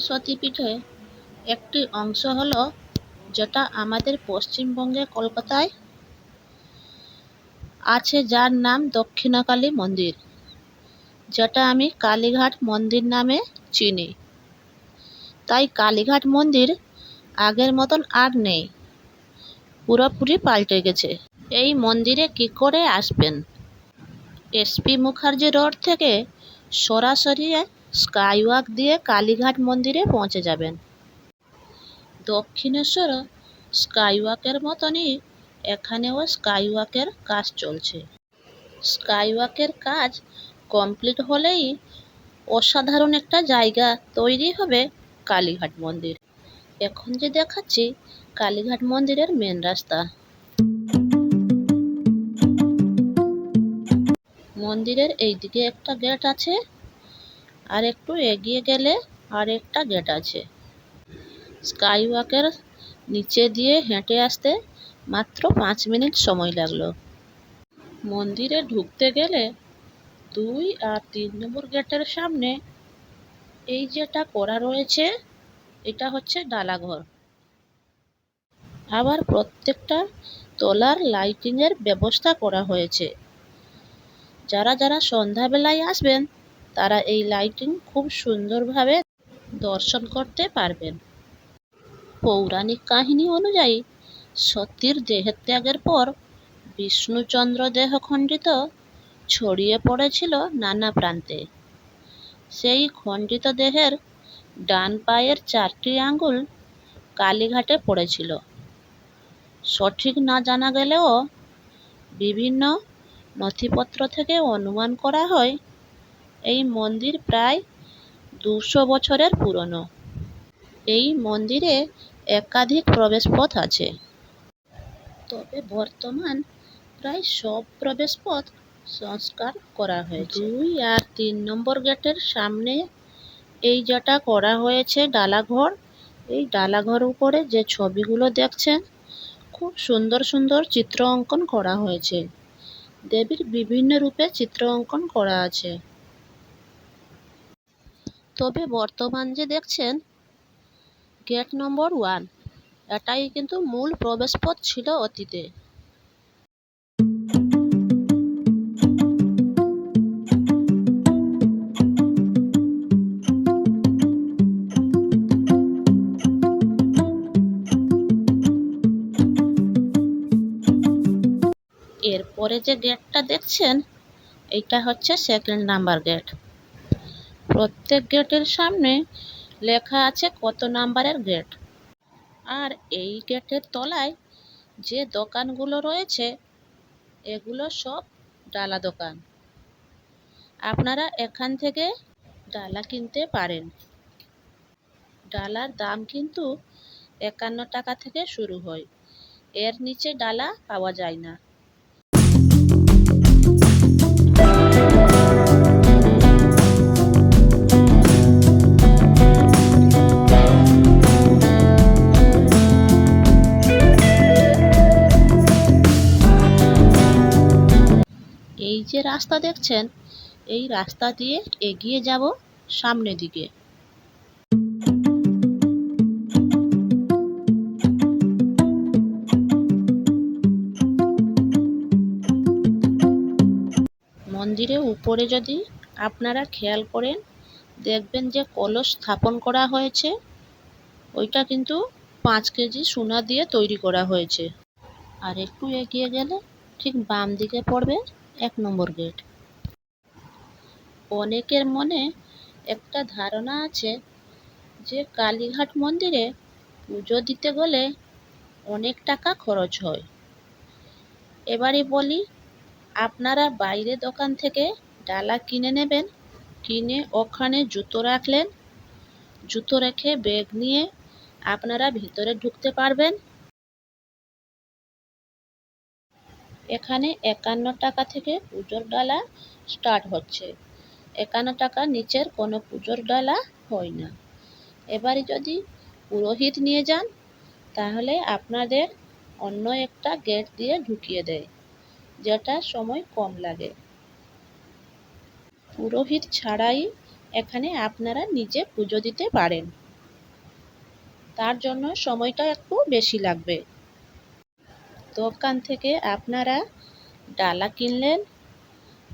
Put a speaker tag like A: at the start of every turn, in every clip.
A: সতীপীঠে একটি অংশ হলো যেটা আমাদের পশ্চিমবঙ্গে কলকাতায় আছে, যার নাম দক্ষিণাকালী মন্দির, যেটা আমি কালীঘাট মন্দির নামে চিনি। তাই কালীঘাট মন্দির আগের মতন আর নেই, পুরোপুরি পাল্টে গেছে। এই মন্দিরে কি করে আসবেন? এসপি মুখার্জি রোড থেকে সরাসরি স্কাইওয়াক দিয়ে কালীঘাট মন্দিরে পৌঁছে যাবেন। দক্ষিণেশ্বর স্কাইওয়াকের মতনই এখানেও স্কাইওয়াকের কাজ চলছে। স্কাইওয়াকের কাজ কমপ্লিট হলেই অসাধারণ একটা জায়গা তৈরি হবে কালীঘাট মন্দির। এখন যে দেখাচ্ছি কালীঘাট মন্দিরের মেন রাস্তা। মন্দিরের এইদিকে একটা গেট আছে, আর একটু এগিয়ে গেলে আর একটা গেট আছে। স্কাইওয়াকের নিচে দিয়ে হেঁটে আসতে মাত্র 5 মিনিট সময় লাগলো। মন্দিরে ঢুকতে গেলে 2 আর 3 নম্বর গেটের সামনে এই যেটা করা রয়েছে, এটা হচ্ছে ডালাঘর। আবার প্রত্যেকটা তলার লাইটিং এর ব্যবস্থা করা হয়েছে। যারা যারা সন্ধ্যাবেলায় আসবেন তারা এই লাইটিং খুব সুন্দরভাবে দর্শন করতে পারবেন। পৌরাণিক কাহিনী অনুযায়ী সতীর দেহত্যাগের পর বিষ্ণুচন্দ্র দেহখণ্ডিত ছড়িয়ে পড়েছিল নানা প্রান্তে। সেই খণ্ডিত দেহের ডান পায়ের 4টি আঙ্গুল কালীঘাটে পড়েছিল। সঠিক না জানা গেলেও বিভিন্ন নথিপত্র থেকে অনুমান করা হয় এই মন্দির প্রায় 200 বছরের পুরনো। এই মন্দিরে একাধিক প্রবেশপথ আছে, তবে বর্তমান প্রায় সব প্রবেশপথ সংস্কার করা হয়েছে। 2 আর 3 নম্বর গেটের সামনে এই যেটা করা হয়েছে ডালাঘর, এই ডালাঘর উপরে যে ছবিগুলো দেখছেন খুব সুন্দর সুন্দর চিত্র অঙ্কন করা হয়েছে। দেবীর বিভিন্ন রূপে চিত্র অঙ্কন করা আছে। তবে বর্তমান যে দেখছেন গেট নম্বর 1, এটাই কিন্তু মূল প্রবেশপথ ছিল অতীতে। এরপরে যে গেটটা দেখছেন এইটা হচ্ছে 2nd নাম্বার গেট। প্রত্যেক গেটের সামনে লেখা আছে কত নাম্বারের গেট। আর এই গেটের তলায় যে দোকানগুলো রয়েছে এগুলো সব ডালা দোকান। আপনারা এখান থেকে ডালা কিনতে পারেন। ডালার দাম কিন্তু 51 টাকা থেকে শুরু হয়, এর নিচে ডালা পাওয়া যায় না। এই যে রাস্তা দেখছেন এই রাস্তা দিয়ে এগিয়ে যাব সামনের দিকে। মন্দিরের উপরে যদি আপনারা খেয়াল করেন দেখবেন যে কলস স্থাপন করা হয়েছে, ওইটা কিন্তু 5 কেজি সোনা দিয়ে তৈরি করা হয়েছে। আর একটু এগিয়ে গেলে ঠিক বাম দিকে পড়বে 1 নম্বর গেট। অনেকের মনে একটা ধারণা আছে যে কালীঘাট মন্দিরে পুজো দিতে গেলে অনেক টাকা খরচ হয়। এবারে বলি, আপনারা বাইরে দোকান থেকে ডালা কিনে নেবেন, কিনে ওখানে জুতো রাখলেন, জুতো রেখে ব্যাগ নিয়ে আপনারা ভিতরে ঢুকতে পারবেন। এখানে 51 টাকা থেকে পুজোর ডালা স্টার্ট হচ্ছে। 51 টাকা নিচের কোনো পুজোর ডালা হয় না। এবারে যদি পুরোহিত নিয়ে যান তাহলে আপনাদের অন্য একটা গেট দিয়ে ঢুকিয়ে দেয়, যেটা সময় কম লাগে। পুরোহিত ছাড়াই এখানে আপনারা নিজে পুজো দিতে পারেন। তার জন্য সময়টা একটু বেশি লাগবে। দোকান থেকে আপনারা ডালা কিনলেন,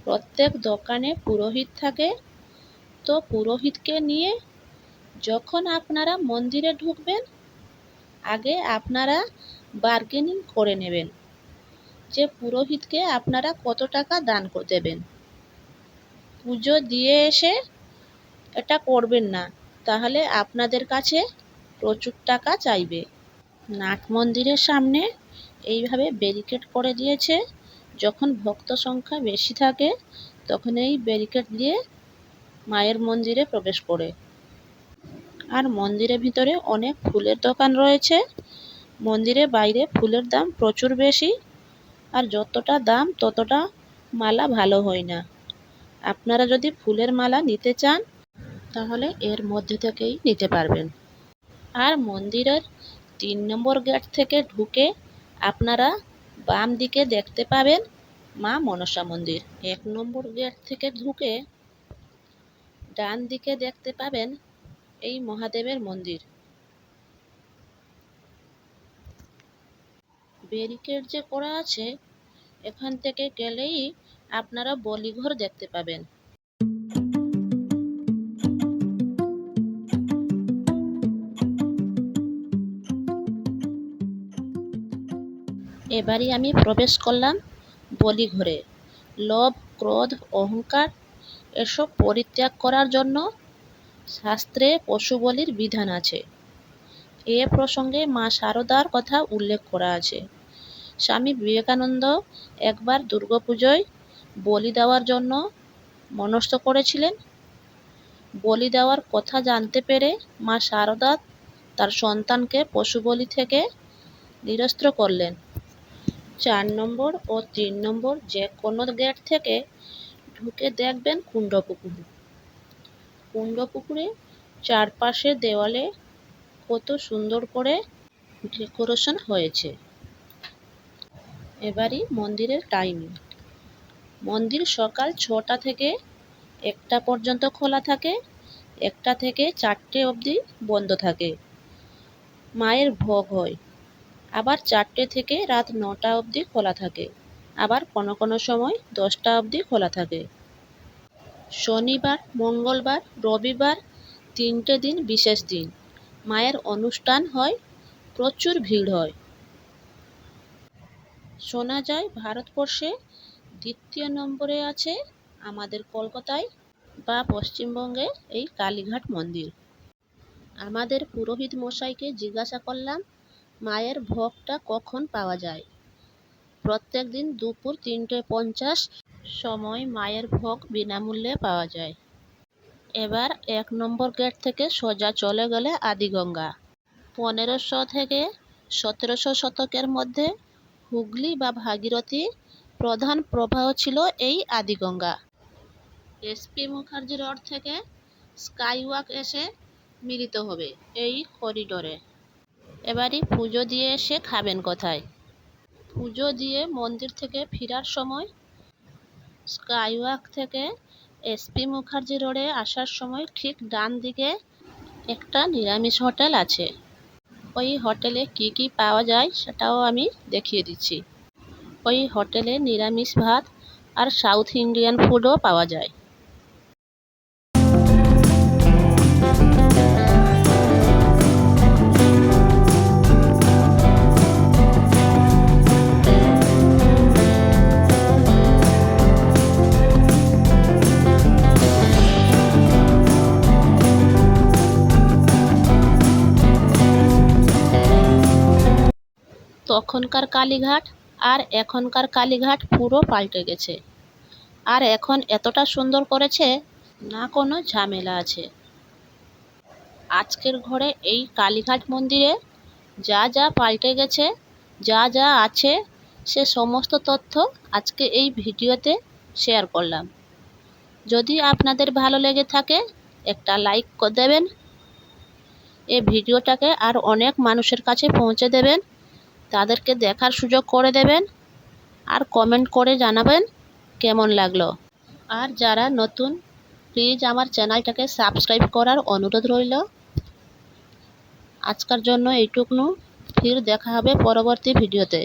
A: প্রত্যেক দোকানে পুরোহিত থাকে, তো পুরোহিতকে নিয়ে যখন আপনারা মন্দিরে ঢুকবেন, আগে আপনারা বার্গেনিং করে নেবেন যে পুরোহিতকে আপনারা কত টাকা দান দেবেন। পুজো দিয়ে এসে এটা করবেন না, তাহলে আপনাদের কাছে প্রচুর টাকা চাইবে। নাট মন্দিরের সামনে এইভাবে ব্যারিকেড করে দিয়েছে, যখন ভক্ত সংখ্যা বেশি থাকে তখন এই ব্যারিকেড দিয়ে মায়ের মন্দিরে প্রবেশ করে। আর মন্দিরের ভিতরে অনেক ফুলের দোকান রয়েছে। মন্দিরের বাইরে ফুলের দাম প্রচুর বেশি, আর যতটা দাম ততটা মালা ভালো হয় না। আপনারা যদি ফুলের মালা নিতে চান তাহলে এর মধ্যে থেকেই নিতে পারবেন। আর মন্দিরের ৩ নম্বর গেট থেকে ঢুকে আপনারা বাম দিকে দেখতে পাবেন মা মনসা মন্দির। ১ নম্বর গেট থেকে ঢুকে ডান দিকে দেখতে পাবেন এই মহাদেবের মন্দির। ব্যারিকেড যে করা আছে, এখান থেকে গেলেই আপনারা বলিঘর দেখতে পাবেন। এবারই আমি প্রবেশ করলাম বলিঘরে। লোভ, ক্রোধ, অহংকার এসব পরিত্যাগ করার জন্য শাস্ত্রে পশু বলির বিধান আছে। এ প্রসঙ্গে মা শারদার কথা উল্লেখ করা আছে। স্বামী বিবেকানন্দ একবার দুর্গাপুজোয় বলি দেওয়ার জন্য মনস্থ করেছিলেন। বলি দেওয়ার কথা জানতে পেরে মা শারদা তার সন্তানকে পশু বলি থেকে নিরস্ত করলেন। ৪ নম্বর ও ৩ নম্বর যে কোনো গেট থেকে ঢুকে দেখবেন কুণ্ডপুকুর। কুণ্ডপুকুরে চারপাশে দেওয়ালে কত সুন্দর করে ডেকোরেশন হয়েছে। এবারই মন্দিরের টাইমিং। মন্দির সকাল ৬টা থেকে ১টা পর্যন্ত খোলা থাকে, ১টা থেকে ৪টে অবধি বন্ধ থাকে। মায়ের ভোগ হয়। আবার ৪টে থেকে রাত ৯টা অবধি খোলা থাকে। আবার কোনো কোনো সময় 10টা অবধি খোলা থাকে। শনিবার, মঙ্গলবার, রবিবার ৩টে দিন বিশেষ দিন। মায়ের অনুষ্ঠান হয়, প্রচুর ভিড় হয়। শোনা যায় ভারতবর্ষে ২য় নম্বরে আছে আমাদের কলকাতায় বা পশ্চিমবঙ্গে এই কালীঘাট মন্দির। আমাদের পুরোহিত মশাইকে জিজ্ঞাসা করলাম মায়ের ভোগটা কখন পাওয়া যায়। প্রত্যেক দিন দুপুর ৩টে ৫০ সময় মায়ের ভোগ বিনামূল্যে পাওয়া যায়। এবার ১ নম্বর গেট থেকে সোজা চলে গেলে আদিগঙ্গা। ১৫০০ থেকে ১৭০০ শতকের মধ্যে হুগলি বা ভাগীরথী প্রধান প্রবাহ ছিল এই আদিগঙ্গা। এসপি মুখার্জি রোড থেকে স্কাইওয়াক এসে মিলিত হবে এই করিডোরে। এবারই পুজো দিয়ে এসে খাবেন কোথায়? পুজো দিয়ে মন্দির থেকে ফেরার সময় স্কাইওয়াক থেকে এসপি মুখার্জি রোডে আসার সময় ঠিক ডান দিকে একটা নিরামিষ হোটেল আছে। ওই হোটেলে কি কি পাওয়া যায় সেটাও আমি দেখিয়ে দিচ্ছি। ওই হোটেলে নিরামিষ ভাত আর সাউথ ইন্ডিয়ান ফুডও পাওয়া যায়। তখনকার কালীঘাট আর এখনকার কালীঘাট পুরো পাল্টে গেছে। আর এখন এতটা সুন্দর করেছে, না কোনো ঝামেলা আছে। আজকের ঘরে এই কালীঘাট মন্দিরে যা যা পাল্টে গেছে, যা যা আছে, সে সমস্ত তথ্য আজকে এই ভিডিওতে শেয়ার করলাম। যদি আপনাদের ভালো লেগে থাকে একটা লাইক করে দেবেন। এই ভিডিওটাকে আর অনেক মানুষের কাছে পৌঁছে দেবেন, তাদেরকে দেখার সুযোগ করে দেবেন, আর কমেন্ট করে জানাবেন কেমন লাগলো। আর যারা নতুন, প্লিজ আমার চ্যানেলটাকে সাবস্ক্রাইব করার অনুরোধ রইল। আজকের জন্য এইটুকু। ফির দেখা হবে পরবর্তী ভিডিওতে।